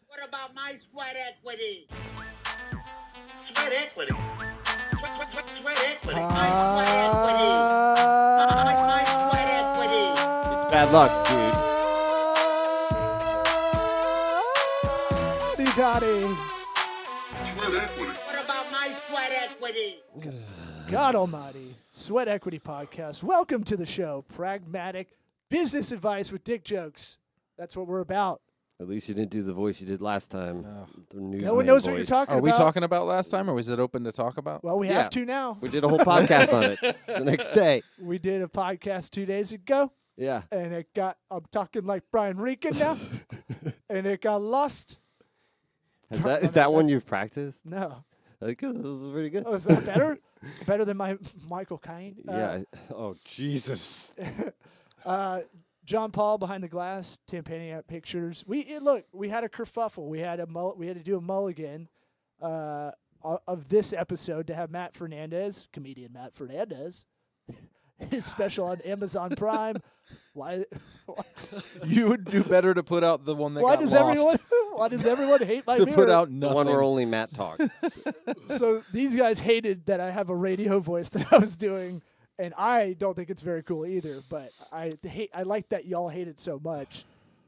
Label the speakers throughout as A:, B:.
A: What about my sweat equity? Sweat equity? Sweat equity? My sweat equity? My sweat equity?
B: It's bad luck, dude.
C: Toddy.
A: Sweat equity? What about my sweat equity?
C: God almighty. Sweat Equity Podcast. Welcome to the show. Pragmatic business advice with dick jokes. That's what we're about.
B: At least you didn't do the voice you did last time.
C: No one knows what you're talking
D: Are
C: about.
D: we talking about last time, or was it open to talk about?
C: Well, we
B: Yeah.
C: have to now.
B: We did a whole podcast on it the next day.
C: We did a podcast 2 days ago,
B: Yeah.
C: and I'm talking like Brian Regan now, and it got lost.
B: Is that one you've practiced?
C: No.
B: I think it was pretty good.
C: Oh, is that better? Better than my Michael Caine?
B: Yeah. Oh, Jesus.
C: John Paul behind the glass, Tampania Pictures. We had a kerfuffle. We had to do a mulligan of this episode to have Matt Fernandez, comedian Matt Fernandez, his special on Amazon Prime. Why
D: You would do better to put out the one that got lost.
C: Why does everyone hate my
D: to
C: mirror?
D: put out
B: The
D: nothing.
B: one where only Matt talked.
C: So these guys hated that I have a radio voice that I was doing, and I don't think it's very cool either. But I like that y'all hate it so much.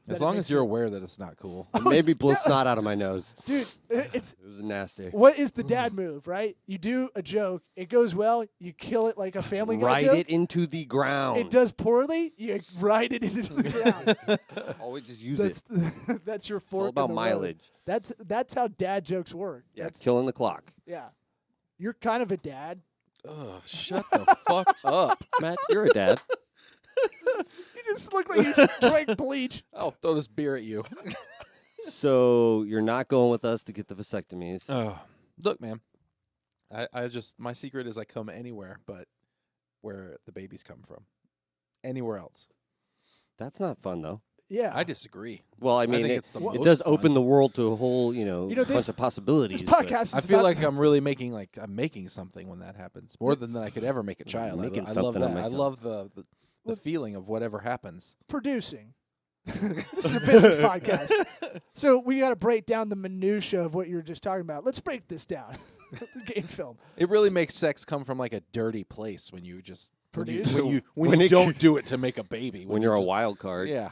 D: As long as you're aware that it's not cool.
B: It maybe blew snot out of my nose.
C: Dude, it's
B: It was nasty.
C: what is the dad move, right? You do a joke, it goes well, you kill it like a Family Guy
B: Ride
C: joke.
B: it into the ground.
C: It does poorly, you ride it into the ground.
B: Always just use it.
C: That's your
B: It's
C: fork.
B: all
C: in
B: about
C: the road.
B: mileage.
C: That's how dad jokes work.
B: Yeah,
C: That's,
B: killing the clock.
C: yeah. You're kind of a dad.
D: Ugh, shut the fuck up.
B: Matt, you're a dad.
C: You just look like you drank bleach.
D: I'll throw this beer at you.
B: So you're not going with us to get the vasectomies.
D: Oh, look, man. I just, my secret is I come anywhere but where the babies come from. Anywhere else.
B: That's not fun, though.
C: Yeah.
D: I disagree.
B: Well, I mean,
D: think
B: it,
D: it's the
B: it
D: most
B: does
D: fun.
B: open the world to a whole, bunch
C: this
B: of possibilities.
C: This
B: but-
C: podcast is
D: I feel
C: about-
D: like I'm really making something when that happens. More than I could ever make a child.
B: Making
D: I love
B: something of
D: that. I
B: myself.
D: love the feeling of whatever happens.
C: producing. This is a business podcast. So we got to break down the minutia of what you were just talking about. Let's break this down. The game film.
D: It really makes sex come from like a dirty place when you just
C: Produce?
D: when you
B: When it
D: don't do it to make a baby.
B: when you're a
D: just-
B: wild card,
D: Yeah.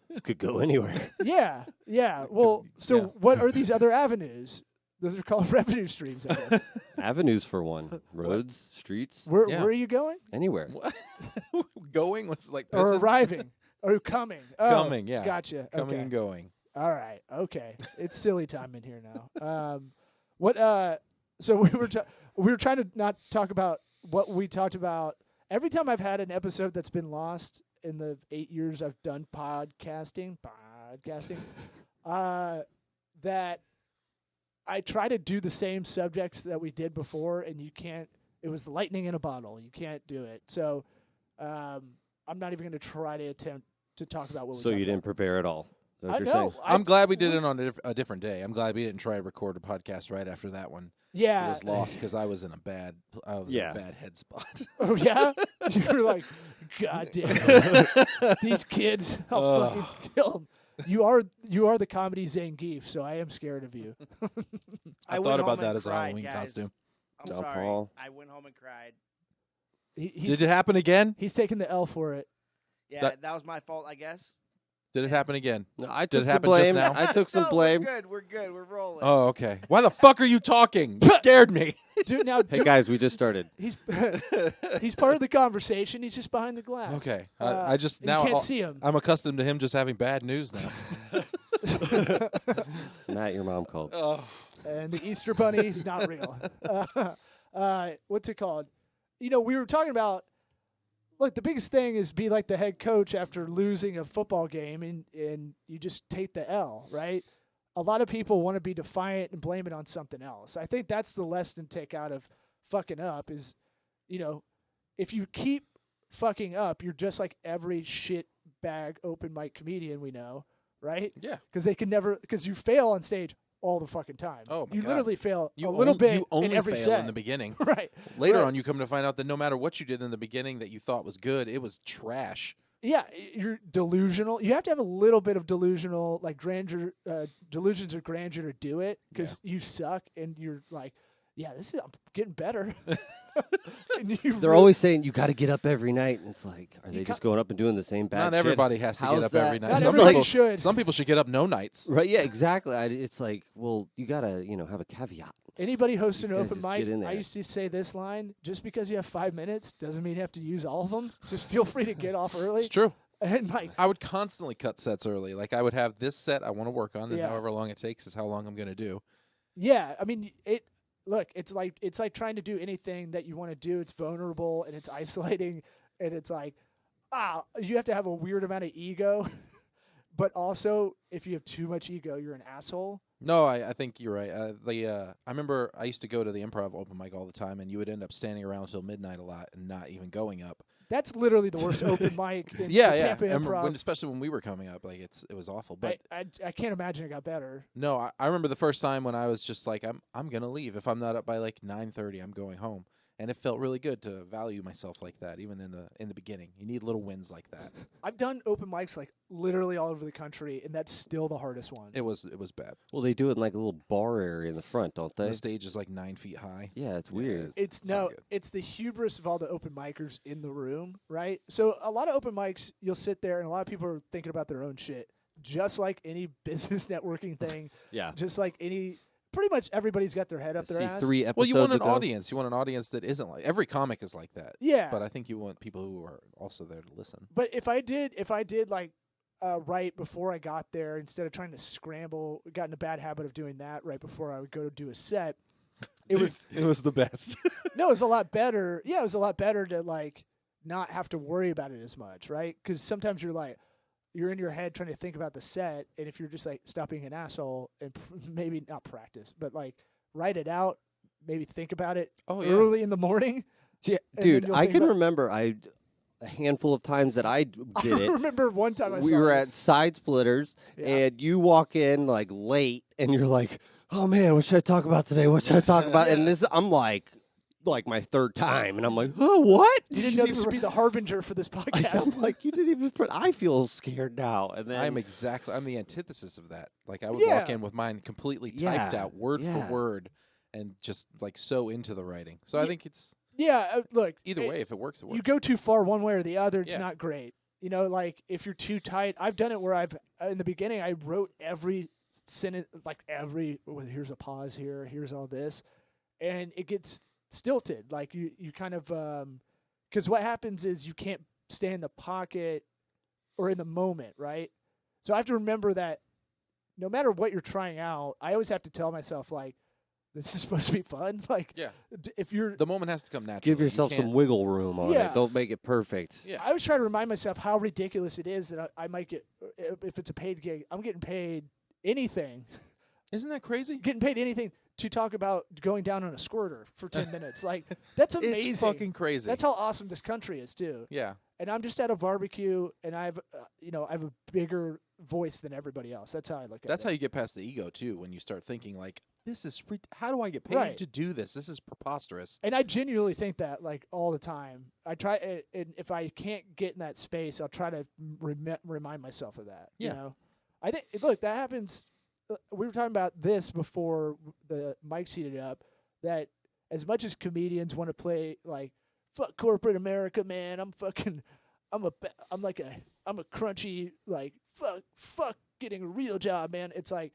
B: this could go anywhere.
C: Yeah, yeah. Well, so
D: yeah.
C: what are these other avenues? Those are called revenue streams, I guess.
B: Avenues for one. Roads, streets,
C: Where
D: Yeah.
C: are you going?
B: anywhere.
D: What? Going? What's like
C: Or
D: pissing?
C: arriving? Or coming? Oh,
D: Coming, yeah.
C: Gotcha.
D: Coming
C: okay.
D: and going.
C: All right. Okay. It's silly time in here now. So we were trying to not talk about what we talked about. Every time I've had an episode that's been lost in the 8 years I've done podcasting, that I try to do the same subjects that we did before, and you can't. It was the lightning in a bottle. You can't do it. So I'm not even going to try to attempt to talk about what we
B: So
C: talked
B: you didn't
C: about.
B: prepare at all. Is that what
C: I
B: you're
C: know.
B: saying?
D: I'm glad we did it on a different day. I'm glad we didn't try to record a podcast right after that one.
C: Yeah.
D: It was lost because I was in a bad head spot.
C: Oh yeah, you were like, God damn, these kids, I'll fucking kill them. You are the comedy Zangief, so I am scared of you.
D: I
E: went
D: thought about
E: home
D: that
E: and
D: as a
E: cried,
D: Halloween
E: guys.
D: costume.
E: I'm
B: John
E: sorry.
B: Paul.
E: I went home and cried.
D: Did it happen again?
C: He's taking the L for it.
E: Yeah, that was my fault, I guess.
D: Did it happen again?
B: No, I
D: Did
B: took
D: it
B: the
D: happen just
B: blame.
D: now?
B: I took some
E: No,
B: blame.
E: We're good. We're rolling.
D: Oh, okay. Why the fuck are you talking? You scared me.
C: Dude, now
B: Hey guys, we just started.
C: he's part of the conversation. He's just behind the glass.
D: Okay.
C: Uh,
D: I just
C: you
D: now
C: can't see him.
D: I'm accustomed to him just having bad news now.
B: Matt, your mom called.
D: Oh.
C: And the Easter Bunny is not real. What's it called? We were talking about. Look, the biggest thing is be like the head coach after losing a football game, and you just take the L, right? A lot of people want to be defiant and blame it on something else. I think that's the lesson to take out of fucking up is, if you keep fucking up, you're just like every shit bag open mic comedian we know, right?
D: Yeah.
C: Because you fail on stage all the fucking time.
D: Oh, my
C: you
D: God.
C: literally fail
D: You
C: a little bit
D: You only
C: in every
D: fail
C: set.
D: in the beginning.
C: Right.
D: Later
C: Right.
D: on, you come to find out that no matter what you did in the beginning that you thought was good, it was trash
C: Yeah, you're delusional. You have to have a little bit of delusional, like grandeur, delusions of grandeur to do it because you suck and you're like, yeah, I'm getting better. And
B: They're always saying you got to get up every night, and it's like, are they just going up and doing the same bad
D: Not
B: shit?
D: everybody has to
B: How's
D: get up
B: that?
D: every night.
C: Not
D: Some
C: everybody
D: people
C: should.
D: Some people should get up no nights.
B: Right? Yeah, exactly. It's like, well, you gotta, have a caveat.
C: Anybody hosting
B: These
C: an
B: guys
C: open
B: just get in
C: mic, I
B: there.
C: used to say this line: just because you have 5 minutes doesn't mean you have to use all of them. Just feel free to get off early.
D: It's true.
C: And like,
D: I would constantly cut sets early. Like I would have this set I want to work on, and
C: Yeah.
D: however long it takes is how long I'm going to do.
C: yeah, I mean, Look, it's like trying to do anything that you want to do. It's vulnerable and it's isolating, and it's like, you have to have a weird amount of ego. But also, if you have too much ego, you're an asshole.
D: No, I think you're right. I remember I used to go to the improv open mic all the time, and you would end up standing around until midnight a lot and not even going up.
C: That's literally the worst open mic in
D: Yeah,
C: the
D: yeah.
C: Tampa Improv.
D: Especially when we were coming up, like it was awful. But
C: I can't imagine it got better.
D: no, I remember the first time when I was just like, I'm gonna leave. If I'm not up by like 9:30, I'm going home. And it felt really good to value myself like that, even in the beginning. You need little wins like that.
C: I've done open mics like literally all over the country, and that's still the hardest one.
D: It was bad.
B: Well, they do it in like a little bar area in the front, don't they?
D: The stage is like 9 feet high.
B: Yeah, it's weird.
C: It's
D: not good.
C: it's the hubris of all the open micers in the room, right? So a lot of open mics, you'll sit there, and a lot of people are thinking about their own shit, just like any business networking thing.
B: Yeah.
C: Just like pretty much everybody's got their head up their
B: See
C: ass.
B: 3 episodes
D: Well, you want an
B: ago.
D: audience. You want an audience that isn't like every comic is like that.
C: Yeah.
D: But I think you want people who are also there to listen.
C: But if I did like right before I got there, instead of trying to scramble, got in a bad habit of doing that right before I would go to do a set. It was
D: the best.
C: No, it was a lot better. Yeah, it was a lot better to like not have to worry about it as much, right? Because sometimes you're in your head trying to think about the set, and if you're just like stop being an asshole and maybe not practice, but like write it out, maybe think about it early in the morning.
B: Yeah,
C: and
B: dude,
C: then you'll
B: I
C: think
B: can
C: about-
B: remember a handful of times that I did
C: I
B: it.
C: remember one time
B: We were at Side Splitters,
C: Yeah.
B: and you walk in like late, and you're like, "Oh man, what should I talk about today? What should I talk about?" And I'm like my third time, and I'm like, "Oh, what?"
C: You didn't know this would be the harbinger for this podcast.
B: I'm like, you didn't even. I feel scared now, and then
D: I'm the antithesis of that. Like I would walk
C: Yeah.
D: in with mine completely typed
B: Yeah,
D: out word
B: yeah.
D: for word and just like so into the writing. So I think it's
C: Yeah, look.
D: either way, if it works, it works.
C: You go too far one way or the other, it's
D: Yeah.
C: not great. You know, like if you're too tight. I've done it where in the beginning I wrote every sentence, like well, here's a pause here, here's all this, and it gets stilted. Like you kind of because what happens is you can't stay in the pocket or in the moment, right? So I have to remember that no matter what you're trying out, I always have to tell myself like, this is supposed to be fun. Like,
D: Yeah.
C: If you're
D: The moment has to come naturally.
B: give
D: You
B: yourself
D: can't-
B: some wiggle room on
C: Yeah.
B: it. Don't make it perfect.
D: Yeah.
C: I always try to remind myself how ridiculous it is that I might get, if it's a paid gig, I'm getting paid anything,
D: Isn't that crazy?
C: getting paid anything to talk about going down on a squirter for 10 minutes. Like, that's amazing.
D: It's fucking crazy.
C: That's how awesome this country is, too.
D: Yeah.
C: And I'm just at a barbecue, and I have a bigger voice than everybody else. That's how I look at it.
D: That's how you get past the ego too. When you start thinking like, "This is how do I get paid
C: Right.
D: to do this? This is preposterous."
C: And I genuinely think that, like, all the time. I try, and if I can't get in that space, I'll try to remind myself of that.
D: Yeah.
C: You know? I think, look, that happens. We were talking about this before the mics heated up, that as much as comedians want to play, like, fuck corporate America, man, I'm a crunchy, like, fuck getting a real job, man. It's like,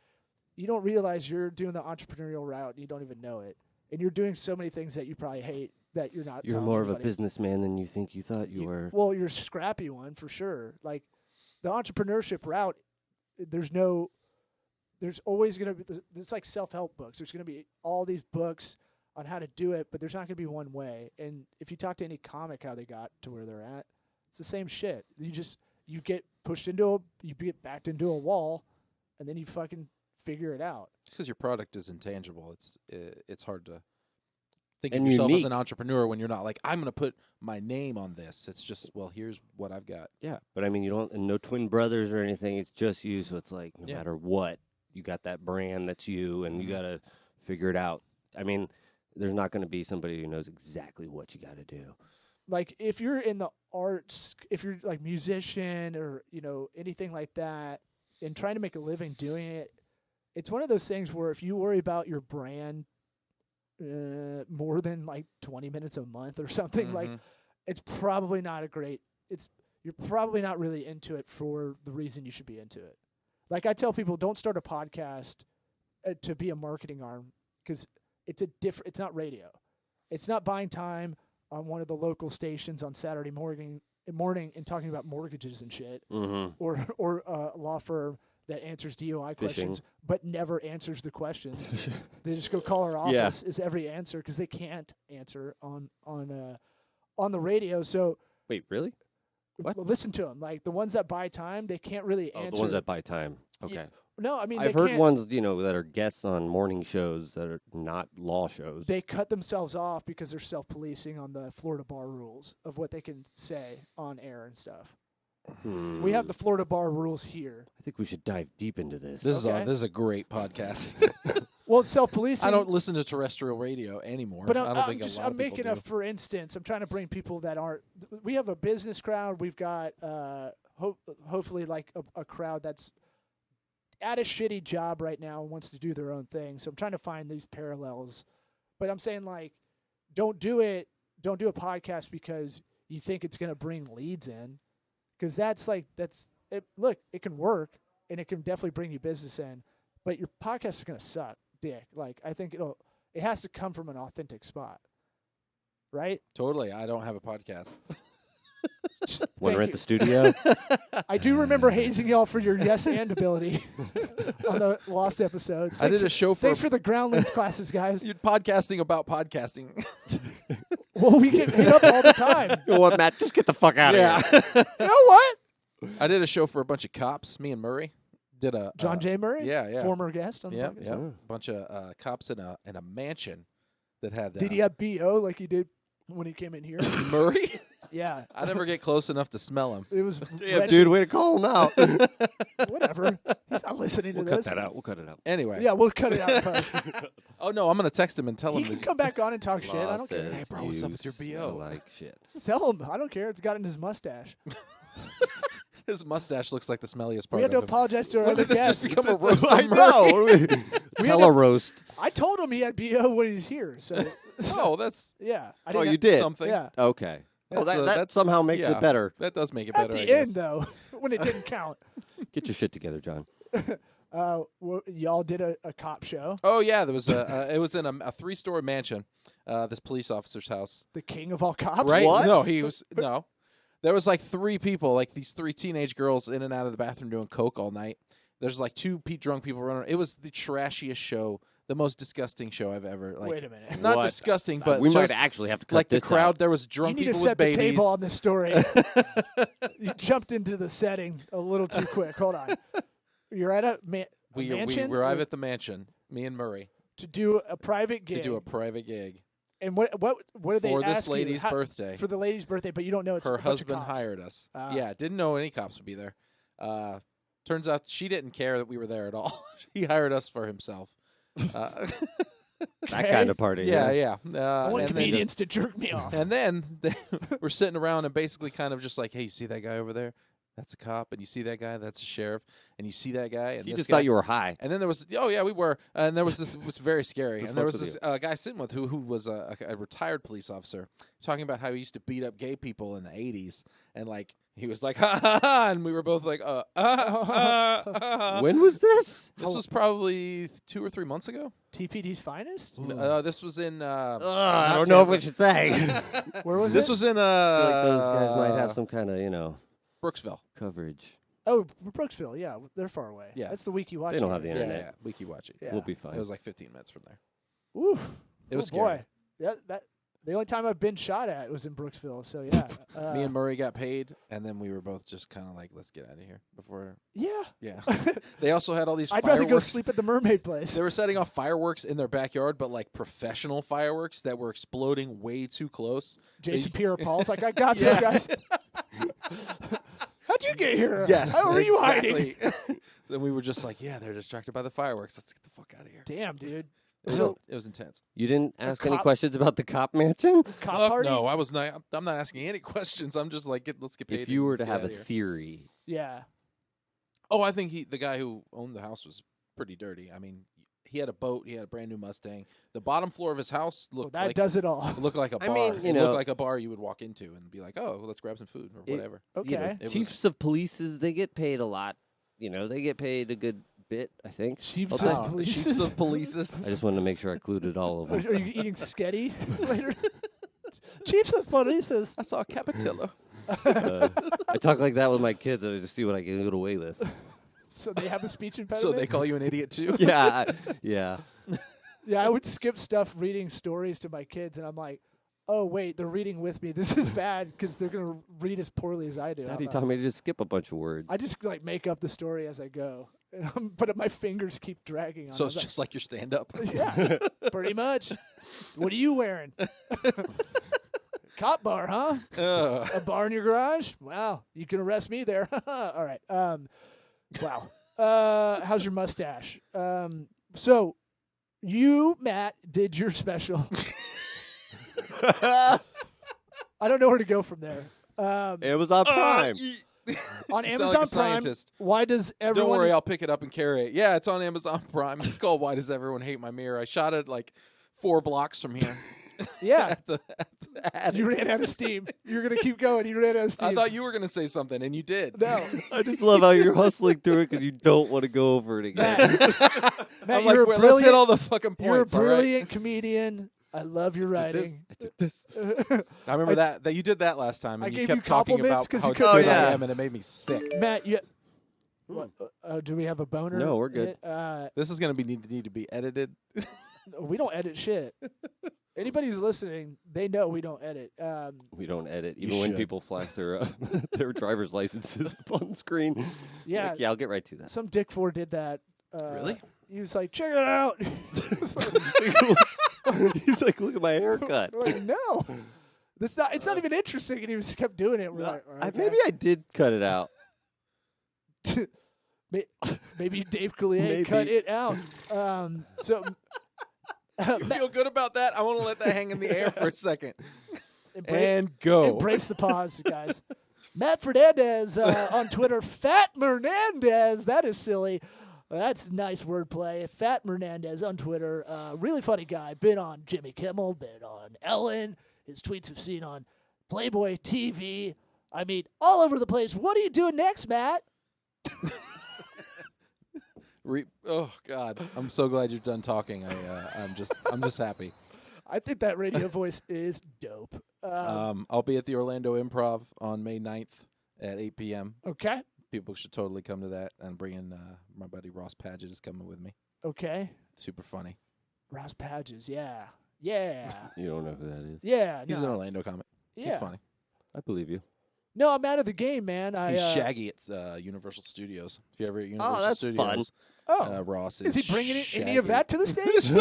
C: you don't realize you're doing the entrepreneurial route and you don't even know it. And you're doing so many things that you probably hate that you're not.
B: You're
C: telling
B: more of a
C: anybody.
B: businessman than you think you thought you were.
C: Well, you're a scrappy one for sure. Like the entrepreneurship route, there's always going to be, it's like self-help books. There's going to be all these books on how to do it, but there's not going to be one way. And if you talk to any comic how they got to where they're at, it's the same shit. You get you get backed into a wall, and then you fucking figure it out.
D: It's because your product is intangible. It's hard to think
B: And
D: of yourself as
B: unique.
D: an entrepreneur when you're not like, I'm going to put my name on this. It's just, well, here's what I've got.
B: Yeah, but I mean, you don't, and no twin brothers or anything. It's just you, so it's like no
D: Yeah.
B: matter what, you got that brand that's you, and you got to figure it out. I mean, there's not going to be somebody who knows exactly what you got to do.
C: Like if you're in the arts, if you're like musician or anything like that, and trying to make a living doing it, it's one of those things where if you worry about your brand more than like 20 minutes a month or something, like it's probably not you're probably not really into it for the reason you should be into it. Like I tell people, don't start a podcast to be a marketing arm, because it's not radio. It's not buying time on one of the local stations on Saturday morning and talking about mortgages and shit, or a law firm that answers DUI questions but never answers the questions. They just go call our office is every answer, because they can't answer on the radio. So
B: wait, really? What?
C: Listen to them. Like the ones that buy time, they can't really answer.
B: The ones that buy time. Okay.
C: No, I mean
B: I've heard ones that are guests on morning shows that are not law shows.
C: They cut themselves off because they're self-policing on the Florida bar rules of what they can say on air and stuff. We have the Florida bar rules here.
B: I think we should dive deep into this.
D: This is a great podcast.
C: Well, it's self-policing.
D: I don't listen to terrestrial radio anymore.
C: But
D: I don't think a lot of
C: I'm making
D: people do.
C: for instance, I'm trying to bring people that aren't. We have a business crowd. We've got hopefully like a crowd that's at a shitty job right now and wants to do their own thing. So I'm trying to find these parallels. But I'm saying, like, don't do a podcast because you think it's going to bring leads in, because look, it can work and it can definitely bring you business in, but your podcast is going to suck dick. Like, I think it has to come from an authentic spot, right?
D: Totally. I don't have a podcast.
B: Want to rent the studio?
C: I do remember hazing y'all for your yes and ability on the Lost episode.
D: I did a show for...
C: Thanks for the groundlings classes, guys.
D: You're podcasting about podcasting.
C: Well, we get hit up all the time.
B: You know what, Matt? Just get the fuck out of here.
C: You know what?
D: I did a show for a bunch of cops. Me and Murray did a...
C: John J. Murray?
D: Yeah.
C: Former guest on the podcast.
D: Yeah. A bunch of cops in a mansion that had...
C: Did he have B.O. like he did when he came in here?
D: Murray?
C: Yeah.
D: I never get close enough to smell him.
C: It was
B: Damn, dude, way to call him out.
C: Whatever. He's not listening to
B: We'll
C: this.
B: cut that out. We'll cut it out.
D: Anyway.
C: Yeah, we'll cut it out in post.
D: Oh, no, I'm going to text him and tell
C: He
D: him.
C: can come back on and talk shit. I
B: Law
C: don't care.
B: says
D: Hey, bro, what's up with your
B: you
D: BO?
B: smell like shit.
C: Tell him. I don't care. It's got in his mustache.
D: His mustache looks like the smelliest part
C: We had to
D: of him.
C: apologize to our
D: When
C: other
D: did this just
C: guests.
D: become a roast
B: I
D: on Murray?
B: know. Tell a roast.
C: I told him he had BO when he's here. So
D: Oh, that's
C: yeah. I
B: Oh,
C: didn't
B: you did?
D: something.
C: Yeah.
B: Okay. Oh,
D: That's,
B: that
D: that's-
B: somehow makes
D: yeah.
B: it better.
D: That does make it
C: At
D: better, I
C: the
D: guess.
C: end, though, when it didn't count.
B: Get your shit together, John.
C: Y'all did a cop show.
D: Oh, yeah. There was it was in a three-story mansion, this police officer's house.
C: The king of all cops.
D: Right?
B: What?
D: No, no. There was like three people, like these three teenage girls in and out of the bathroom doing coke all night. There's like two drunk people running around. It was the trashiest show, the most disgusting show I've ever. Like,
C: Wait a minute.
D: Not
B: What?
D: disgusting, but
B: we might
D: just,
B: actually have to cut
D: like
B: this
D: the crowd.
B: out.
D: There was
C: You
D: drunk
C: need to
D: people
C: set
D: with
C: the
D: babies.
C: table on this story. You jumped into the setting a little too quick. Hold on. You're at a mansion
D: We arrive at the mansion, me and Murray,
C: to do a private gig.
D: to do a private gig
C: And what did they
D: for
C: ask
D: this lady's
C: you?
D: birthday.
C: For the lady's birthday, but you don't know it's a
D: Her
C: bunch of
D: husband
C: cops.
D: hired us.
C: Ah.
D: Yeah, didn't know any cops would be there. Turns out she didn't care that we were there at all. He hired us for himself.
B: That
C: Okay.
B: kind of party.
D: Yeah.
C: I want
D: and then-
C: comedians to jerk me off.
D: And then we're sitting around and basically kind of just like, hey, you see that guy over there? That's a cop. And you see that guy? That's a sheriff. And you see that guy? And
B: He
D: this
B: just
D: guy?
B: thought you were high.
D: And then there was, oh yeah, we were. And there was this, it was very scary.
B: The
D: And there
B: fuck
D: was
B: with
D: this guy sitting with who was a retired police officer talking about how he used to beat up gay people in the 80s. And like, he was like, ha ha ha. And we were both like,
B: When was this?
D: This was probably 2 or 3 months ago.
C: TPD's finest?
D: This was in,
B: I don't know if we should say. I
C: Where was
D: this
C: it?
D: was in,
B: feel like those guys might have some kind of,
D: Brooksville.
B: coverage.
C: Oh, Brooksville. Yeah, they're far away.
D: Yeah.
C: That's the week you watch.
B: They don't have the
D: Yeah,
B: internet.
D: yeah. We keep watching.
C: Yeah.
B: We'll be fine.
D: It was like 15 minutes from there.
C: Oof.
D: It was
C: oh, boy.
D: scary.
C: Yeah, that the only time I've been shot at was in Brooksville. So yeah.
D: Me and Murray got paid, and then we were both just kind of like, let's get out of here before.
C: yeah.
D: Yeah. They also had all these
C: I'd
D: fireworks.
C: rather go sleep at the Mermaid Place.
D: They were setting off fireworks in their backyard, but like professional fireworks that were exploding way too close.
C: Jason Pierre-Paul's like, I got this, guys. How'd you get here?
D: Yes.
C: How are you hiding?
D: exactly. Then we were just like, yeah, they're distracted by the fireworks. Let's get the fuck out of here.
C: Damn, dude.
D: It was intense.
B: You didn't ask any
C: cop-
B: questions about the cop mansion?
C: Cop
D: Fuck
C: party?
D: no, I was not. I'm not asking any questions. I'm just like, let's get paid.
B: If you were
D: and
B: to
D: let's
B: have
D: get
B: a
D: outta here.
B: theory,
C: Yeah.
D: Oh, I think the guy who owned the house was pretty dirty. I mean, he had a boat. He had a brand new Mustang. The bottom floor of his house
C: Well,
D: looked
C: that
D: like
C: does it all.
D: it looked like a
B: I
D: bar.
B: mean, you
D: it
B: know-
D: looked like a bar you would walk into and be like, oh, let's grab some food or whatever.
C: Okay.
B: you know,
D: It
B: chiefs of polices, they get paid a lot. You know, they get paid a good bit, I think.
C: Chiefs
B: Okay.
C: of
D: Chiefs
C: polices?
D: of polices.
B: I just wanted to make sure I included all of
C: Are
B: them.
C: you eating sketty later? Chiefs of polices.
D: I saw a Capitello.
B: I talk like that with my kids, and I just see what I can get away with.
C: So they have a speech
D: So
C: impediment?
D: they call you an idiot too?
B: Yeah, yeah.
C: Yeah, I would skip stuff reading stories to my kids, and I'm like, oh, wait, they're reading with me. This is bad because they're going to read as poorly as I do.
B: Daddy
C: I'm
B: taught
C: not-
B: me to just skip a bunch of words.
C: I just like make up the story as I go, but my fingers keep dragging on.
D: So
C: it.
D: it's just like your stand-up.
C: Yeah, pretty much. What are you wearing? Cop bar, huh?
D: Ugh.
C: A bar in your garage? Wow, you can arrest me there. All right. Wow. How's your mustache? So you, Matt, did your special. I don't know where to go from there.
B: Amazon Prime.
C: On
D: You sound like
C: Amazon
D: a
C: Prime,
D: scientist.
C: why does everyone?
D: Don't worry, I'll pick it up and carry it. Yeah, it's on Amazon Prime. It's called Why Does Everyone Hate My Mirror? I shot it like 4 blocks from here.
C: Yeah,
D: at the attic.
C: you ran out of steam. You're gonna keep going. You ran out of steam.
D: I thought you were going to say something, and you did.
C: No,
B: I just love how you're hustling through it because you don't want to go over it again.
C: Matt,
D: I'm
C: you're
D: like,
C: a
D: let's hit
C: brilliant.
D: all the fucking
C: You're a
D: points, all right?
C: brilliant comedian. I love your
B: I did
C: writing.
B: this.
D: I remember that you did that last time,
C: I
D: and you
C: gave
D: kept
C: you
D: talking
C: compliments
D: about
C: 'cause
D: how
C: you
D: good
C: couldn't
B: do
D: I
B: that.
D: am, and it made me sick.
C: Matt, you. What, do we have a boner?
B: No, we're good.
D: This is going to need to be edited.
C: We don't edit shit. Anybody who's listening, they know we don't edit.
B: We don't edit,
D: You
B: even when
D: should.
B: people flash their their driver's licenses up on the screen.
C: Yeah,
B: Like, yeah, I'll get right to that.
C: some Dick Ford did that.
D: Really?
C: He was like, check it out.
B: He's like, look at my haircut.
C: We're like, no, that's not. It's not even interesting. And he was kept doing it. We're like, okay.
B: Maybe I did cut it out.
C: Maybe Dave Coulier
B: Maybe.
C: cut it out. So
D: You feel good about that? I want to let that hang in the air for a second.
C: embrace,
D: Go.
C: embrace the pause, guys. Matt Fernandez on Twitter. Fat Hernandez. That is silly. That's nice wordplay. Fat Hernandez on Twitter. Really funny guy. Been on Jimmy Kimmel. Been on Ellen. His tweets have seen on Playboy TV. I mean, all over the place. What are you doing next, Matt?
D: Oh God, I'm so glad you're done talking. I'm just happy.
C: I think that radio voice is dope.
D: I'll be at the Orlando Improv on May 9th at 8 p.m.
C: Okay.
D: People should totally come to that, and bring in my buddy Ross Padgett is coming with me.
C: Okay.
D: Super funny.
C: Ross Padges. Yeah. Yeah.
B: You don't know who that is.
C: Yeah.
D: He's
C: no.
D: an Orlando comic.
C: Yeah.
D: He's funny.
B: I believe you.
C: No, I'm out of the game, man.
D: He's Shaggy at Universal Studios. If you ever at Universal
B: that's
D: Studios,
B: fun.
C: Oh.
D: Ross
C: Is he bringing any of
D: Shaggy.
C: that to the stage?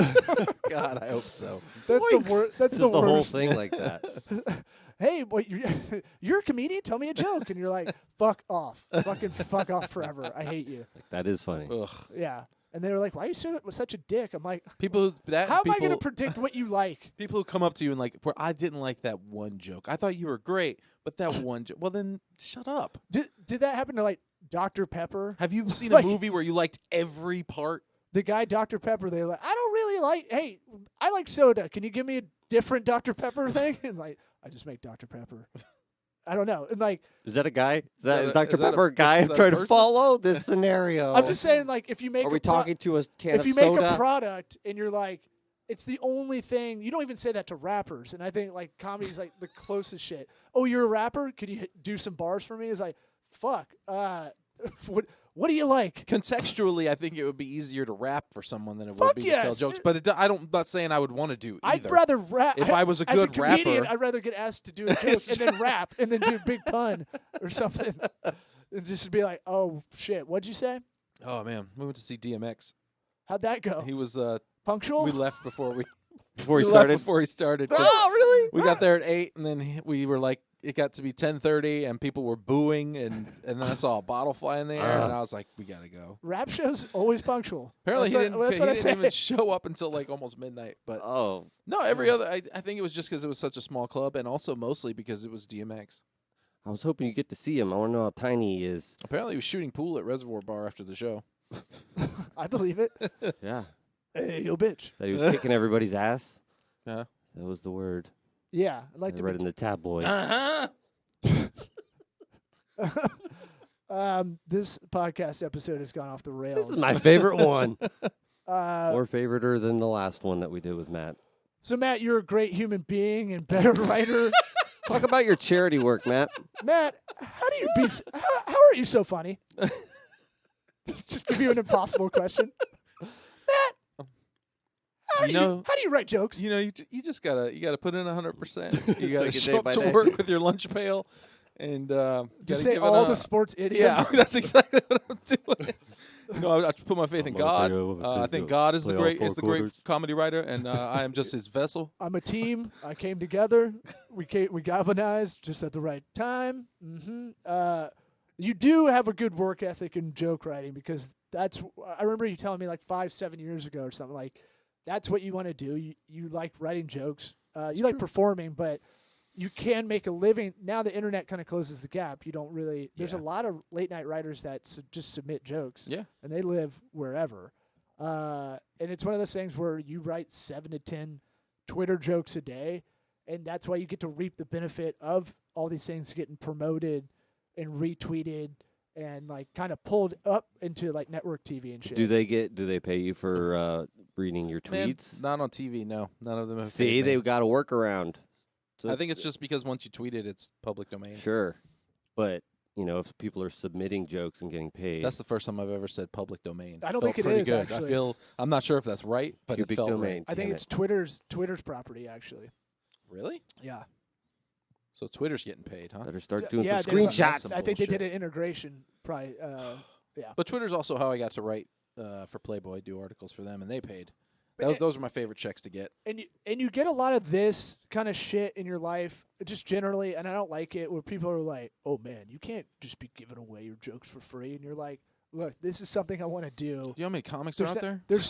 D: God, I hope so.
C: That's the
B: Yoinks.
C: worst. That's
B: Just
C: the
B: the whole
C: worst.
B: thing like that.
C: Hey, what you're a comedian? Tell me a joke, and you're like, "Fuck off, fucking fuck off forever. I hate you."
B: That is funny.
D: Ugh.
C: Yeah, and they were like, "Why are you such a dick?" I'm like,
D: People that
C: "How am I
D: people,
C: going to predict what you like?"
D: people who come up to you and like, where I didn't like that one joke. I thought you were great, but that one joke. Well, then shut up.
C: Did that happen to like Dr. Pepper?
D: Have you seen
C: Like-
D: a movie where you liked every part?
C: The guy Dr. Pepper, they're like, "I don't really like. Hey, I like soda. Can you give me a different Dr. Pepper thing?" And like, I just make Dr. Pepper. I don't know. And like,
B: Is that a guy? Is
D: that
B: Dr.
D: a- is that
B: Pepper a guy
D: is that a
B: trying to
D: person?
B: follow this scenario?
C: I'm just saying, like, if you make
B: Are we
C: a pro-
B: talking to a can
C: if
B: of
C: you make
B: soda?
C: a product and you're like, it's the only thing. You don't even say that to rappers, and I think like comedy's like the closest shit. Oh, you're a rapper? Could you do some bars for me? It's like, fuck. What do you like?
D: Contextually, I think it would be easier to rap for someone than it
C: Fuck
D: would be to tell
C: yes.
D: jokes. But I'm not saying I would want to do either.
C: I'd rather rap.
D: If I was a
C: as
D: good
C: comedian,
D: rapper-
C: I'd rather get asked to do a joke and then rap and then do a big pun or something, and just be like, "Oh shit, what'd you say?
D: Oh man, we went to see DMX.
C: How'd that go?
D: He was.
C: Punctual?
D: We left before we
B: Before he
D: we left
B: started?
D: Before he started. 'cause
B: Oh, really?
D: We got there at 8, and then we were like it got to be 10:30 and people were booing and then I saw a bottle fly in the air and I was like, we gotta go.
C: Rap shows always punctual.
D: Apparently
C: That's
D: he
C: what I
D: didn't
C: say.
D: even show up until like almost midnight. But
B: Oh,
D: no, every other. I think it was just because it was such a small club and also mostly because it was DMX.
B: I was hoping you get to see him. I want to know how tiny he is.
D: Apparently he was shooting pool at Reservoir Bar after the show.
C: I believe it.
B: Yeah,
C: Hey, yo, bitch.
B: that he was kicking everybody's ass.
D: Yeah.
B: That was the word.
C: Yeah, I'd like
B: I
C: to
B: read
C: be
B: in the tabloids.
D: Uh-huh.
C: This podcast episode has gone off the rails.
B: This is my favorite one.
C: Uh,
B: More favoriter than the last one that we did with Matt.
C: so, Matt, you're a great human being and better writer.
B: Talk about your charity work, Matt.
C: Matt, how do you be? How are you so funny? Just give you an impossible question, Matt. How do
D: know-
C: how do you write jokes?
D: You know, you just gotta put in 100%. You gotta
B: Take it
D: show
B: day
D: up
B: by
D: to
B: day.
D: work with your lunch pail, and
C: Just
D: gotta
C: say
D: give it
C: all
D: a-
C: the sports
D: Yeah,
C: idioms.
D: that's exactly what I'm doing. You know, I put my faith in God. I think God is the great comedy writer, and I am just his vessel.
C: I'm a team. I came together. We galvanized just at the right time. You do have a good work ethic in joke writing because I remember you telling me like 5-7 years ago or something like that's what you want to do. You like writing jokes. You like performing, but you can make a living. Now the internet kind of closes the gap. You don't really. There's a lot of late night writers that just submit jokes.
D: Yeah.
C: And they live wherever. And it's one of those things where you write 7 to 10 Twitter jokes a day, and that's why you get to reap the benefit of all these things getting promoted and retweeted and like kind of pulled up into like network TV and shit.
B: Do they pay you for reading your
D: Man,
B: tweets?
D: not on TV. No, none of them have.
B: See,
D: paid me.
B: they've got a workaround. So
D: I think it's just because once you tweet it, it's public domain.
B: sure, but you know if people are submitting jokes and getting paid,
D: That's the first time I've ever said public domain.
C: I don't
D: Felt
C: think it
D: pretty
C: is,
D: good.
C: actually.
D: I'm not sure if that's right, but
B: Cubic
D: it felt
B: domain.
D: right.
C: I think
B: Damn
C: it's Twitter's property actually.
D: Really?
C: Yeah.
D: So Twitter's getting paid, huh?
B: better start doing
C: yeah,
B: some
C: there's a-
B: screenshots.
C: I think they
D: bullshit.
C: did an integration probably. Yeah.
D: But Twitter's also how I got to write for Playboy, do articles for them, and they paid.
C: But
D: Those are my favorite checks to get.
C: And you get a lot of this kind of shit in your life, just generally, and I don't like it where people are like, "Oh man, you can't just be giving away your jokes for free," and you're like, "Look, this is something I want to do."
D: Do you know how many comics are out there?
C: There's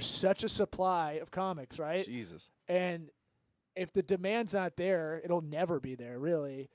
C: such a supply of comics, right?
D: Jesus.
C: And if the demand's not there, it'll never be there, really.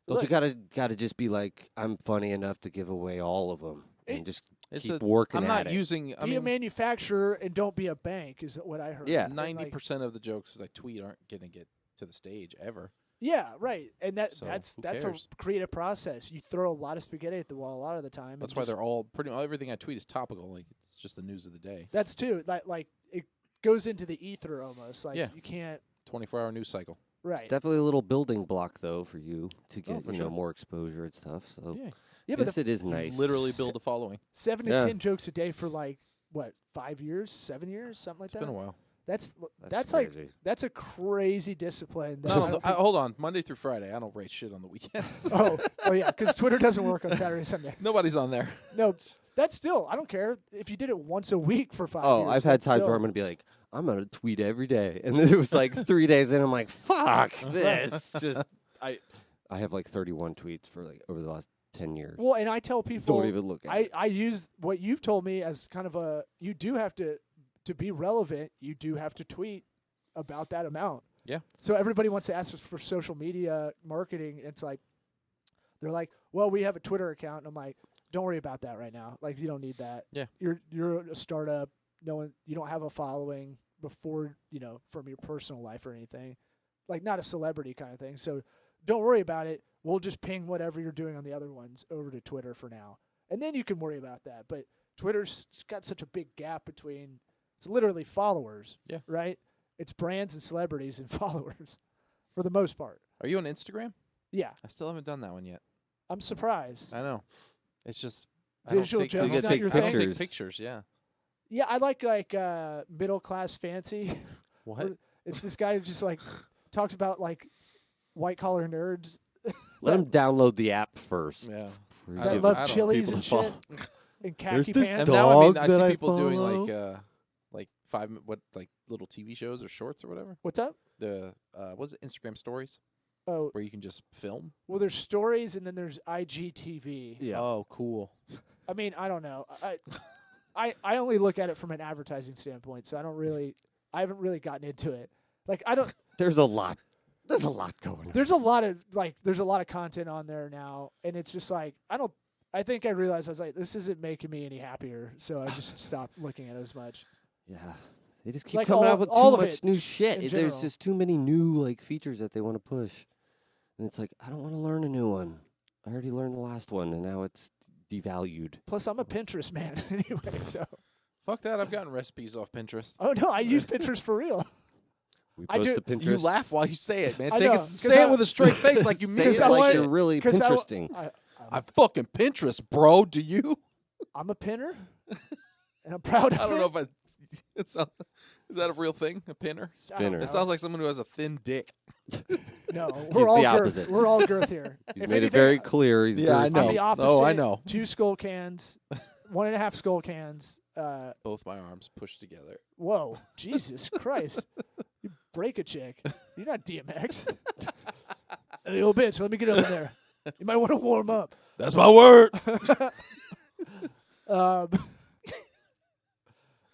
B: Don't
C: Look,
B: you gotta just be like, I'm funny enough to give away all of them and just
D: It's
B: keep working
D: I'm
B: at
D: not
B: it.
D: using. I
C: be a
D: mean,
C: manufacturer and don't be a bank is what I heard.
B: Yeah.
C: And,
D: 90% of the jokes I tweet aren't going to get to the stage ever.
C: yeah, right. And
D: So,
C: that's
D: who
C: a
D: cares?
C: creative process. You throw a lot of spaghetti at the wall a lot of the time.
D: That's
C: and
D: why
C: just-
D: they're all pretty. Everything I tweet is topical. Like it's just the news of the day.
C: That's too like it goes into the ether almost. Like
D: Yeah.
C: you can't
D: 24-hour news cycle.
C: right.
B: It's definitely a little building block though for you to get
D: for
B: you know
D: sure.
B: more exposure and stuff. So
D: Yeah.
C: Yeah, but
B: yes, it is
D: You
B: nice.
D: literally build a following.
C: 7 to
B: Yeah.
C: 10 jokes a day for like what 5 years, 7 years, something like
D: It's
C: that.
D: been a while.
C: That's
B: That's
C: like
B: crazy.
C: that's a crazy discipline. that
D: No,
C: I don't
D: hold on. Monday through Friday, I don't write shit on the weekends.
C: think- oh yeah, because Twitter doesn't work on Saturday, Sunday.
D: Nobody's on there.
C: No, that's still I don't care if you did it once a week for 5
B: Oh,
C: years.
B: I've had
C: that's
B: times
C: still-
B: where I'm gonna be like, I'm gonna tweet every day, and then it was like 3 days in. I'm like, fuck this. Just I have like 31 tweets for like over the last 10 years.
C: Well, and I tell people
B: Don't even look at it.
C: I use what you've told me as kind of a you do have to be relevant. You do have to tweet about that amount.
D: Yeah.
C: So everybody wants to ask us for social media marketing. It's like they're like, well, we have a Twitter account, and I'm like, don't worry about that right now. Like you don't need that.
D: Yeah.
C: You're a startup. You don't have a following before from your personal life or anything. Like not a celebrity kind of thing. So don't worry about it. We'll just ping whatever you're doing on the other ones over to Twitter for now. And then you can worry about that. But Twitter's got such a big gap between it's literally followers.
D: Yeah.
C: Right? It's brands and celebrities and followers for the most part.
D: Are you on Instagram?
C: Yeah.
D: I still haven't done that one yet.
C: I'm surprised.
D: I know. It's just
C: Visual
D: I
C: jokes
B: gotta
C: not
B: take
C: your
D: I don't
C: thing.
B: pictures.
D: take pictures. Yeah.
C: Yeah, I like middle class fancy.
D: What?
C: It's this guy who just like talks about like white collar nerds
B: Let them download the app first.
D: Yeah.
B: before you
C: that
B: give
C: love
D: I don't-
C: chilies
B: people
C: and
B: to
C: shit
B: follow.
C: and khaki
B: this
C: pants.
D: And now I
B: Dog
D: see
B: that I
D: people doing
B: follow.
D: like little TV shows or shorts or whatever.
C: What's up?
D: The what's it? Instagram stories.
C: Oh,
D: where you can just film.
C: well, there's stories and then there's IGTV.
B: Yeah.
D: Oh, cool.
C: I mean, I don't know. I only look at it from an advertising standpoint, so I haven't really gotten into it. Like I don't.
B: There's a lot. There's a lot going on.
C: There's a lot of content on there now, and it's just like I think I realized I was like, this isn't making me any happier, so I just stopped looking at it as much.
B: Yeah. They just keep
C: Like
B: coming
C: all-
B: out with
C: all
B: too
C: of
B: much
C: it
B: new shit.
C: in
B: There's
C: general.
B: just too many new like features that they want to push. And it's like, I don't want to learn a new one. I already learned the last one, and now it's devalued.
C: Plus, I'm a Pinterest man anyway, so.
D: Fuck that. I've gotten recipes off Pinterest.
C: Oh no, I use Pinterest for real.
B: We
C: I
B: post
C: do-
B: to Pinterest.
D: You laugh while you say it, man.
C: I know, 'cause
D: Say
C: I-
D: it with a straight face like you
B: Say
D: mean
B: it
C: Because I
D: it.
B: like
C: want-
B: you're really
C: 'cause
B: Pinteresting.
D: I fucking Pinterest, bro. Do you?
C: I'm a pinner, and I'm proud of it.
D: I don't know if it's is that a real thing? A pinner?
C: I don't
B: Spinner.
C: know.
D: It sounds like someone who has a thin dick.
C: No,
B: He's
C: we're all
B: the
C: girth.
B: opposite.
C: We're all girth here.
B: He's
C: If
B: made it
C: anything,
B: very clear. He's
D: Yeah, I
B: girthy.
D: know.
C: I'm the opposite.
D: Oh, I know.
C: 2 skull cans, 1.5 skull cans.
D: Both my arms pushed together.
C: Whoa, Jesus Christ! You break a chick. You're not DMX. Hey, old bitch, let me get over there. You might want to warm up.
D: That's my word.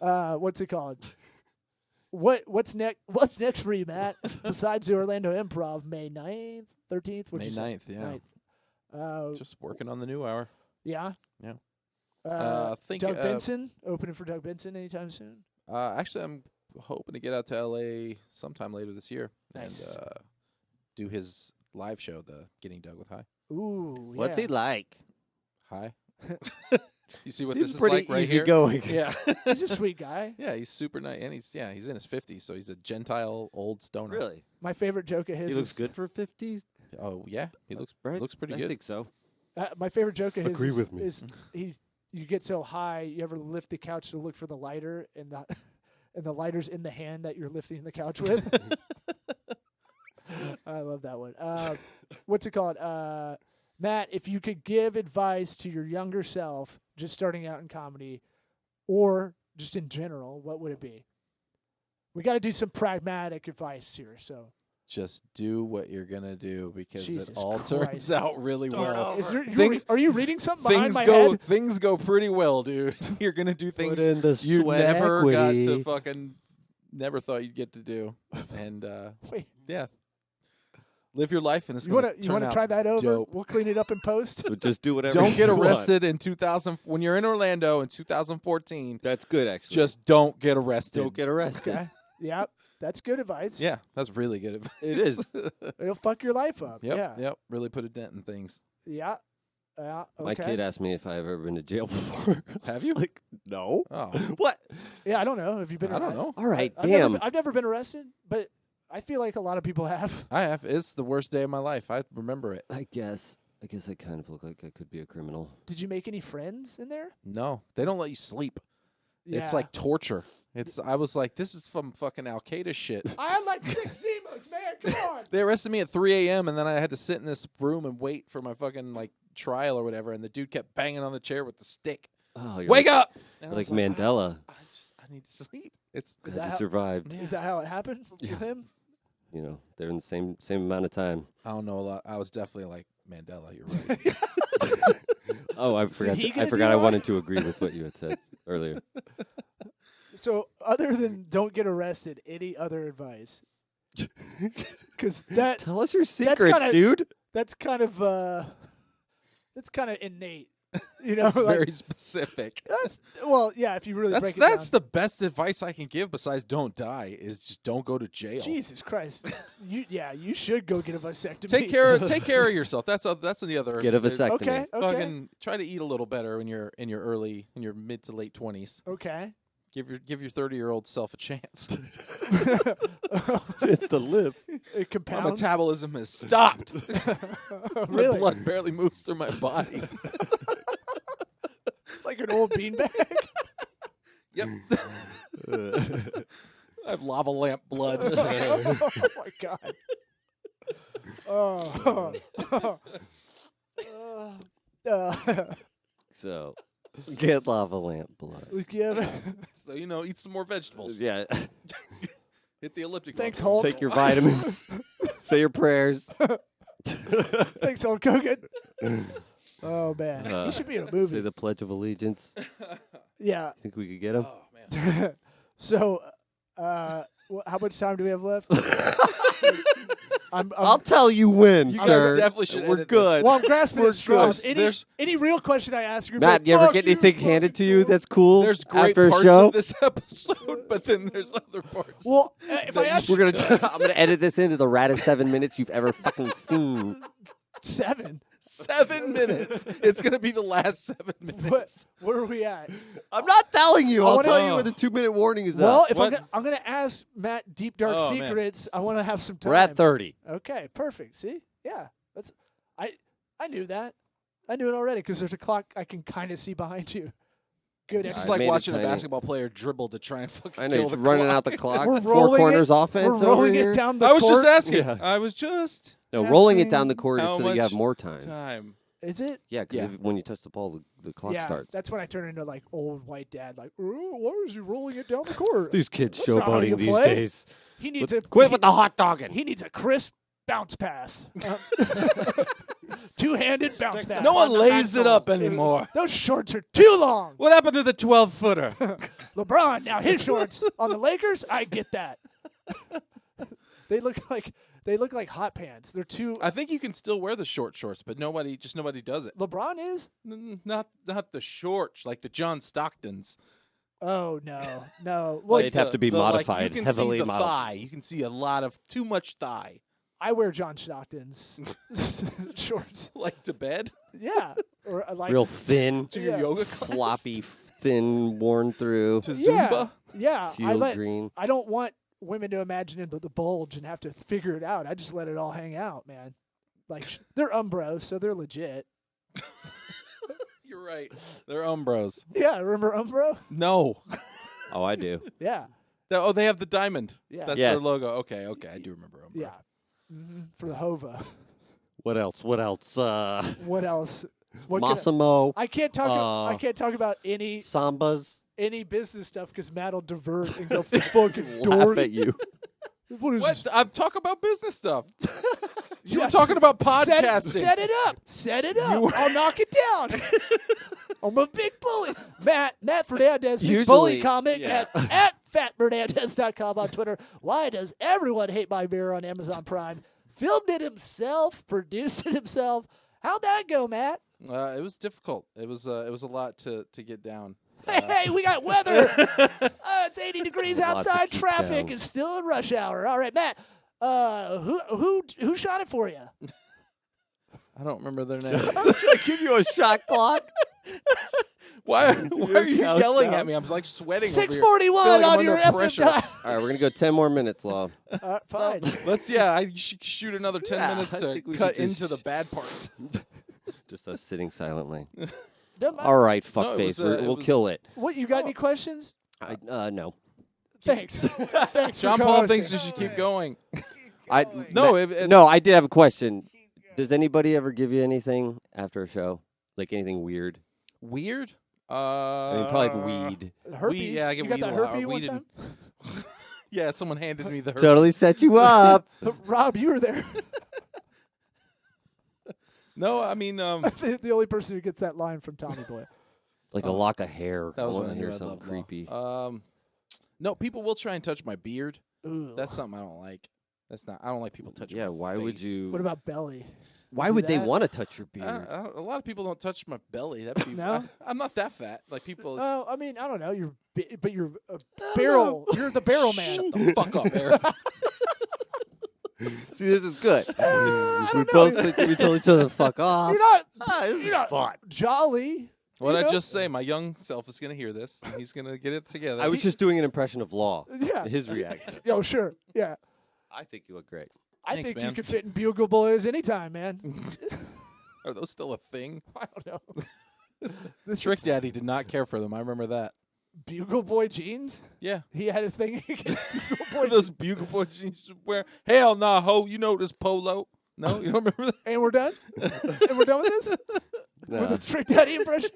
C: What's it called? What's next? What's next for you, Matt? Besides the Orlando Improv, May 9th, 13th.
D: May 9th, yeah.
C: 9th.
D: Just working on the new hour.
C: Yeah.
D: Yeah.
C: Doug Benson opening for Doug Benson anytime soon.
D: Actually, I'm hoping to get out to LA sometime later this year
C: Nice.
D: and do his live show, the Getting Doug with High.
C: Ooh,
B: What's
C: yeah.
B: he like?
D: Hi. You see what
B: Seems
D: this is
B: pretty
D: like right here?
B: easygoing.
D: Yeah.
C: He's a sweet guy.
D: Yeah, he's super nice, and he's in his 50s, so he's a Gentile old stoner.
B: Really?
C: My favorite joke of his.
B: He looks
C: is,
B: good for 50s,
D: Oh yeah, he looks
B: right?
D: pretty
B: I
D: good.
B: think so.
C: My favorite joke of his
B: Agree
C: is,
B: with me.
C: is you get so high, you ever lift the couch to look for the lighter, and the lighter's in the hand that you're lifting the couch with. I love that one. What's it called? Matt, if you could give advice to your younger self, just starting out in comedy, or just in general, what would it be? We got to do some pragmatic advice here. So,
D: Just do what you're gonna do because
C: Jesus
D: it all
C: Christ.
D: turns out really
A: Start
D: well.
A: over.
C: is there,
D: Things-
C: are you reading something behind my
D: Things
C: head?
D: things go pretty well, dude. You're gonna do things
B: Put in the
D: you
B: sweat
D: never
B: equity.
D: got to fucking never thought you'd get to do, and
C: Wait,
D: yeah, live your life and it's
C: you
D: gonna
C: want to
D: turn out
C: try that over?
D: dope.
C: We'll clean it up in post.
B: So just do whatever.
D: Don't get
B: you want.
D: arrested in 2000 when you're in Orlando in 2014.
B: That's good, actually.
D: Just don't get arrested.
B: don't get arrested.
C: Okay. Yep. That's good advice.
D: Yeah, that's really good advice.
B: It is.
C: It'll fuck your life up.
D: Yep,
C: Yeah.
D: yep. Really put a dent in things.
C: Yeah. Yeah. Okay.
B: My kid asked me if I've ever been to jail before.
D: Have you?
B: Like, no.
D: Oh,
B: What?
C: Yeah, I don't know. Have you been?
D: I don't know.
B: All right,
C: I've
B: damn.
C: I've never been arrested, but I feel like a lot of people have.
D: I have. It's the worst day of my life. I remember it.
B: I guess I kind of look like I could be a criminal.
C: Did you make any friends in there?
D: No, they don't let you sleep.
C: Yeah.
D: It's like torture. I was like, this is from fucking Al Qaeda shit.
C: I had like 6 Zimas, man. Come on.
D: They arrested me at 3 a.m. and then I had to sit in this room and wait for my fucking like trial or whatever. And the dude kept banging on the chair with the stick.
B: Oh, you're
D: Wake
B: like,
D: up! And I
B: Like
D: was
B: Mandela.
D: I need to sleep. It's
C: Is
B: Glad
C: that
B: you
C: how-
B: survived.
C: Is that how it happened with him?
B: You know, they're in the same amount of time.
D: I don't know a lot. I was definitely like Mandela. You're right.
B: Oh, I forgot.
C: he
B: I
C: get a
B: forgot. I
C: DUI?
B: wanted to agree with what you had said earlier.
C: So, other than don't get arrested, any other advice? Because
B: Tell us your secrets,
C: kinda-
B: dude.
C: that's kind of innate. You know,
D: That's
C: like,
D: very specific.
C: well, yeah. If you really
D: That's
C: break it
D: that's
C: down.
D: the best advice I can give besides don't die is just don't go to jail.
C: Jesus Christ. You should go get a vasectomy.
D: Take care of yourself. That's the other.
B: Get a vasectomy.
C: Okay.
D: Fucking try to eat a little better when you're in your mid to late 20s.
C: Okay.
D: Give your 30-year-old self a chance.
B: It's the live.
C: It
D: My
C: compounds.
D: metabolism has stopped. My
C: Really?
D: blood barely moves through my body.
C: Like an old beanbag.
D: Yep. I have lava lamp blood.
C: Oh my god. Oh.
B: So, get lava lamp blood.
D: So eat some more vegetables.
B: Yeah.
D: Hit the elliptic.
C: Thanks,
D: button.
C: Hulk.
B: Take your vitamins. Say your prayers.
C: Thanks, Hulk Hogan. Oh man, he should be in a
B: Say
C: movie.
B: the Pledge of Allegiance.
C: Yeah.
B: Think we could get him?
D: Oh man.
C: So, how much time do we have left?
B: I'll tell you when,
D: You
B: sir.
D: guys definitely should
B: We're
D: edit
B: good.
C: Well, I'm grasping
B: We're
C: at straws.
B: good.
C: Any real question I ask you,
B: Matt, you ever get anything handed to you that's cool
D: There's great
B: after a
D: parts
B: show?
D: of this episode, but then there's other parts.
C: Well, if I ask
B: We're gonna. I'm gonna edit this into the raddest 7 minutes you've ever fucking seen.
C: 7,
D: 7 minutes. It's gonna be the last 7 minutes.
C: where are we at?
B: I'm not telling you.
C: I
B: I'll
C: wanna-
B: tell you when the 2-minute warning is
C: Well,
B: up.
C: if
D: What?
C: I'm gonna ask Matt deep dark
D: Oh, man.
C: secrets, I want to have some time.
B: We're at 30.
C: Okay, perfect. See, yeah, that's I knew that. I knew it already because there's a clock I can kind of see behind you. Good.
D: This
B: I
D: is
C: exercise.
D: like
B: made it
D: watching a
B: tiny.
D: basketball player dribble to try and fucking
B: I know
D: kill
B: you're
D: the
B: running
D: clock.
B: out the clock.
C: We're
B: 4
C: rolling
B: corners
C: it-
B: offense
C: We're
B: over
C: rolling
B: here.
C: it down the
D: I was
C: court.
D: just asking.
B: Yeah.
D: I was just
B: No, rolling it
C: asking
B: down the court is
D: how
B: so that you have
D: much
B: more time.
D: time.
C: Is it?
B: Yeah, because
D: Yeah.
B: when you touch the ball, the clock
C: Yeah,
B: starts.
C: that's when I turn into like old white dad. Like, "Oh, why is he rolling it down the court?
B: These kids
C: That's not how you
B: showboating these
C: play.
B: days.
C: He needs
B: Quit with the hot dogging.
C: He needs a crisp bounce pass. Two-handed bounce pass.
D: No one lays it up anymore.
C: Those shorts are too long.
D: What happened to the 12-footer?
C: LeBron, now his shorts on the Lakers, I get that. They look like hot pants. They're too.
D: I think you can still wear the short shorts, but nobody does it.
C: LeBron is?
D: Not the shorts like the John Stocktons.
C: Oh no. Well,
B: They'd have to be modified,
D: you can
B: heavily
D: see the
B: modified.
D: thigh. You can see a lot of too much thigh.
C: I wear John Stockton's shorts.
D: Like to bed
C: Yeah, or I like
B: Real thin,
D: to your
C: Yeah.
D: yoga class.
B: floppy, thin, worn through,
D: To
C: Yeah,
D: Zumba.
C: yeah.
B: teal green.
C: I don't want women to imagine into the bulge and have to figure it out. I just let it all hang out, man. Like they're Umbros, so they're legit.
D: You're right. They're Umbros.
C: Yeah, remember Umbro?
D: No.
B: Oh, I do.
C: Yeah,
D: They have the diamond.
C: yeah,
D: That's
B: Yes.
D: their logo. Okay, I do remember Umbro.
C: yeah. For the Hova.
B: What else?
C: What else? What can
B: Massimo,
C: I can't talk. I can't talk about any
B: Sambas,
C: business stuff because Matt will divert and go fucking
B: laugh
C: dork.
B: at you.
C: What is
D: What?
C: this?
D: I'm talking about business stuff. You were
C: Yes.
D: talking about
C: Set
D: podcasting.
C: it up. Set it up. I'll knock it down. I'm a big bully. Matt Fernandez, big bully
B: Usually,
C: comic
B: yeah.
C: at fatfernandez.com on Twitter. Why does everyone hate my beer on Amazon Prime? Filmed it himself, produced it himself. How'd that go, Matt?
D: It was difficult. It was a lot to get down.
C: Hey, we got weather. It's 80 degrees
B: Lot to
C: outside.
B: keep
C: Traffic
B: down.
C: is still in rush hour. All right, Matt. Who shot it for you?
D: I don't remember their name.
B: Should I give you a shot clock?
D: Why are you
B: count
D: yelling
B: down.
D: at me? I'm like sweating. over here.
C: 641
D: Feel like I'm
C: on your
D: under
C: FM
D: pressure.
C: dial.
B: All right, we're gonna go 10 more minutes, Law.
C: Fine.
D: Let's I should shoot another 10
B: Yeah,
D: minutes
B: I
D: to
B: think we
D: cut
B: should just
D: into the bad parts.
B: Just us sitting silently.
C: Doesn't matter.
B: All right,
D: No, it
B: fuckface.
D: was, it
B: We'll
D: was-
B: kill it.
C: What, you got any questions?
B: No.
C: Thanks. Thanks
D: John
C: for
D: Paul
C: co-hosting.
D: thinks we should keep going.
B: I
D: No,
B: no. I did have a question. Does anybody ever give you anything after a show, like anything weird?
D: Weird.
B: I mean, probably weed.
C: Herpes?
D: yeah, I get
C: you got
D: weed
C: that
D: a lot.
C: herpes one
D: Weed
C: time?
D: Yeah, someone handed me the herpes.
B: Totally set you up.
C: Rob, you were there.
D: No, I mean,
C: the only person who gets that line from Tommy Boy.
B: Like a lock of hair.
D: that was
B: I
D: when
B: want
D: I
B: to
D: knew
B: hear
D: I
B: something
D: loved law.
B: creepy.
D: No, people will try and touch my beard.
C: Ooh.
D: That's something I don't like. I don't like people touching.
B: Yeah.
D: my
B: Why would
D: face.
B: you?
C: What about belly?
B: Why
C: do
B: would they
C: that?
B: want to touch your
D: I
B: beard?
D: don't- a lot of people don't touch my belly. That'd be.
C: No?
D: I'm not that fat. Like people.
C: Oh, I mean, I don't know. But you're a barrel. You're the barrel man.
D: Fuck up, Eric.
B: See, this is good. we
C: don't
B: both
C: know.
B: think we told each other to fuck off.
C: You're not.
B: This
C: You're not
B: is fun.
C: jolly.
D: What
C: You
D: I
C: know?
D: just say, my young self is gonna hear this. And he's gonna get it together.
B: I was just doing an impression of Law.
C: Yeah.
B: His reaction.
C: Oh, sure. Yeah.
B: I think you look great.
C: I
D: Thanks,
C: think you
D: man.
C: could fit in Bugle Boys anytime, man.
D: Are those still a thing?
C: I don't know. This
D: Trick Daddy did not care for them. I remember that.
C: Bugle Boy jeans?
D: Yeah.
C: He had a thing against Bugle Boy
D: Those Bugle Boy jeans to wear. Hell nah, ho. You know this polo. No, you don't remember that?
C: And we're done? And we're done with this?
B: No.
C: With the Trick Daddy impression?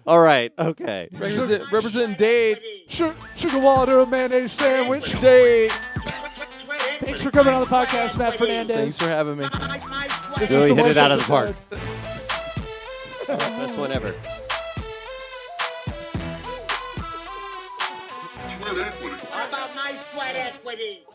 B: All right. Okay.
D: Representing Dade.
C: Sugar water, mayonnaise sandwich.
D: Dade.
A: Sweat
C: Thanks for coming on the podcast, Matt Fernandez.
D: Thanks for having me.
A: My sweat
C: This
B: Really
C: was the
B: hit it
C: worst
B: out of the park.
C: episode.
B: Best one ever.
A: How about my sweat equity?